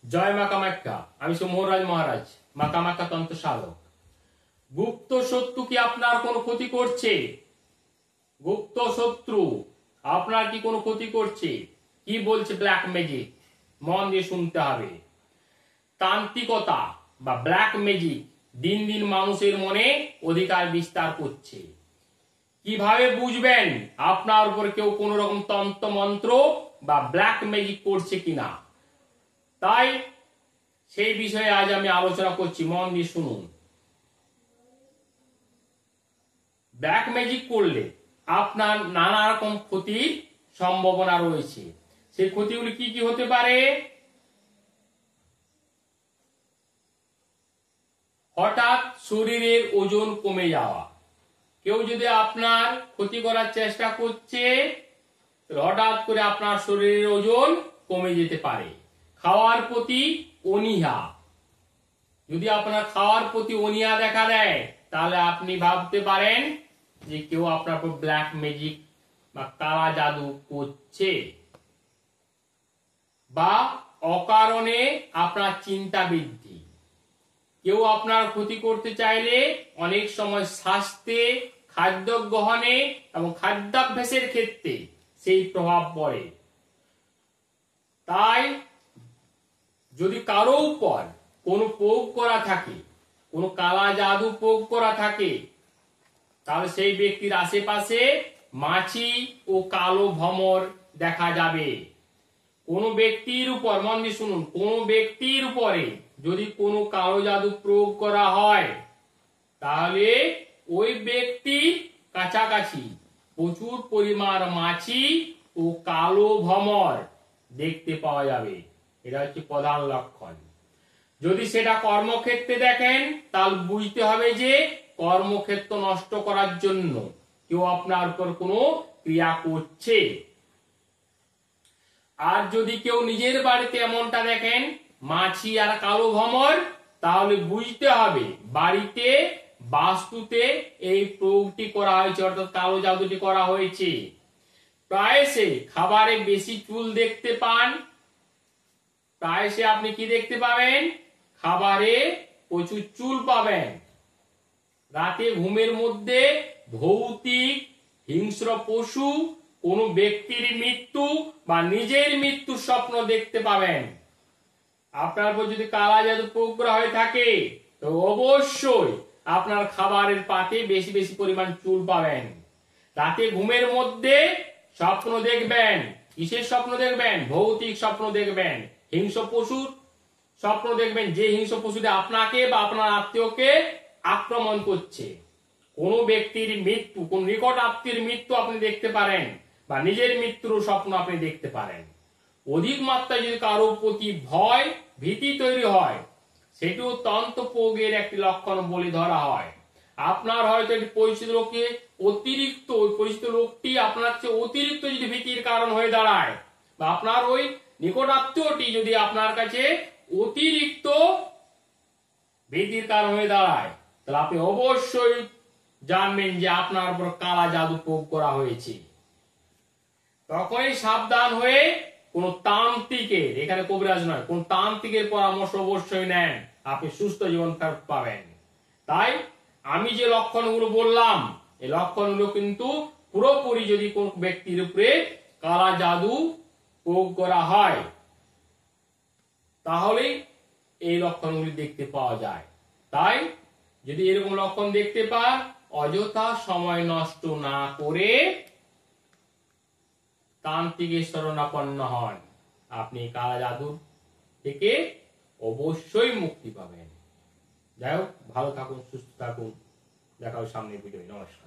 জয় মা কামাখ্যা। আমি মোহনরাজ মহারাজ, মা কামাখ্যা তন্ত্র সাধক। গুপ্ত শত্রু কি আপনার কোনো ক্ষতি করছে? গুপ্ত শত্রু আপনার কি কোনো ক্ষতি করছে? কি বলছে ব্ল্যাক ম্যাজিক? মন দিয়ে শুনতে হবে। তান্ত্রিকতা বা ব্ল্যাক ম্যাজিক দিন দিন মানুষের মনে অধিকার বিস্তার করছে। কিভাবে বুঝবেন আপনার উপর কেউ কোন রকম তন্ত্র মন্ত্র বা ব্ল্যাক ম্যাজিক করছে কিনা? তাই সেই বিষয়ে আজ আমি আলোচনা করছি, মন দিয়ে শুনুন। ব্ল্যাক ম্যাজিক করলে আপনার নানা রকম ক্ষতির সম্ভাবনা রয়েছে। সেই ক্ষতিগুলি কি কি হতে পারে? হঠাৎ শরীরের ওজন কমে যাওয়া। কেউ যদি আপনার ক্ষতি করার চেষ্টা করছে, হঠাৎ করে আপনার শরীরের ওজন কমে যেতে পারে। খাওয়ার প্রতি অনীহা, যদি আপনার খাওয়ার প্রতি অনীহা দেখা দেয়, তাহলে আপনি ভাবতে পারেন যে কেউ আপনার উপর ব্ল্যাক ম্যাজিক বা কালা জাদু করছে। বা অকারণে আপনার চিন্তা বৃদ্ধি। কেউ আপনার ক্ষতি করতে চাইলে অনেক সময় স্বাস্থ্যে, খাদ্য গ্রহণে এবং খাদ্যাভ্যাসের ক্ষেত্রে সেই প্রভাব পড়ে। তাই যদি কারো উপর কোনো প্রয়োগ করা থাকে, কোনো কালা জাদু প্রয়োগ করা থাকে, তাহলে সেই ব্যক্তির আশেপাশে মাছি ও কালো ভ্রমর দেখা যাবে। কোন ব্যক্তির উপর, মন দিয়ে শুনুন, কোন ব্যক্তির উপরে যদি কোনো কালো জাদু প্রয়োগ করা হয়, তাহলে ওই ব্যক্তির কাছাকাছি প্রচুর পরিমাণ মাছি ও কালো ভ্রমর দেখতে পাওয়া যাবে। এটা হচ্ছে প্রধান লক্ষণ। যদি সেটা কর্মক্ষেত্রে দেখেন, তাহলে বুঝতে হবে যে কর্মক্ষেত্র নষ্ট করার জন্য কেউ আপনার উপর কোনো ক্রিয়া করছে। আর যদি কেউ নিজের বাড়িতে এমনটা দেখেন, মাছি আর কালো ভ্রমর, তাহলে বুঝতে হবে বাড়িতে বাস্তুতে এই প্রয়োগটি করা হয়েছে, অর্থাৎ কালো জাদুটি করা হয়েছে। প্রায়শই খাবারে বেশি চুল দেখতে পান। প্রায়শই আপনি কি দেখতে পাবেন? খাবারে প্রচুর চুল পাবেন। রাতে ঘুমের মধ্যে ভৌতিক হিংস্র পশু, কোন ব্যক্তির মৃত্যু বা নিজের মৃত্যুর স্বপ্ন দেখতে পাবেন। আপনার উপর যদি কালা জাদু প্রয়োগ করা হয়ে থাকে, তো অবশ্যই আপনার খাবারের পাতে বেশি বেশি পরিমাণ চুল পাবেন। রাতে ঘুমের মধ্যে স্বপ্ন দেখবেন। কিসের স্বপ্ন দেখবেন? ভৌতিক স্বপ্ন দেখবেন। হিংস্র পশুর স্বপ্ন দেখবেন, যে হিংস্র পশুটি আপনাকে বা আপনার আত্মীয়কে আক্রমণ করছে। কোন ব্যক্তির মৃত্যু, কোন নিকট আত্মীয়ের মৃত্যু আপনি দেখতে পারেন, বা নিজের মৃত্যুর স্বপ্ন আপনি দেখতে পারেন। অধিক মাত্রায় যদি কারো প্রতি ভয়, ভীতি তৈরি হয়, সেটিও তন্ত্র প্রয়োগের একটি লক্ষণ বলে ধরা হয়। আপনার হয়তো একটি পরিচিত লোককে অতিরিক্ত, ওই পরিচিত লোকটি আপনার চেয়ে অতিরিক্ত যদি ভীতির কারণ হয়ে দাঁড়ায়, বা আপনার ওই নিকট আত্মীয়টি যদি আপনার কাছে অতিরিক্ত ভীতির কারণ হয়ে দাঁড়ায়, তাহলে আপনি অবশ্যই জানবেন যে আপনার উপর কালা জাদু প্রয়োগ করা হয়েছে। তখনই সাবধান হয়ে কোন তান্ত্রিকের, এখানে কবিরাজ নয়, কোন তান্ত্রিকের পরামর্শ অবশ্যই নেন, আপনি সুস্থ জীবন পাবেন। তাই আমি যে লক্ষণগুলো বললাম, এই লক্ষণগুলো কিন্তু পুরোপুরি যদি কোন ব্যক্তির উপরে কালা জাদু প্রয়োগ করা হয়, তাহলে এই লক্ষণগুলি দেখতে পাওয়া যায়। তাই যদি এরকম লক্ষণ দেখতে পান, অযথা সময় নষ্ট না করে তান্ত্রিকের শরণাপন্ন হন। আপনি কালা জাদু থেকে অবশ্যই মুক্তি পাবেন। যাই হোক, ভালো থাকুন, সুস্থ থাকুন। দেখা হবে সামনের ভিডিও। নমস্কার।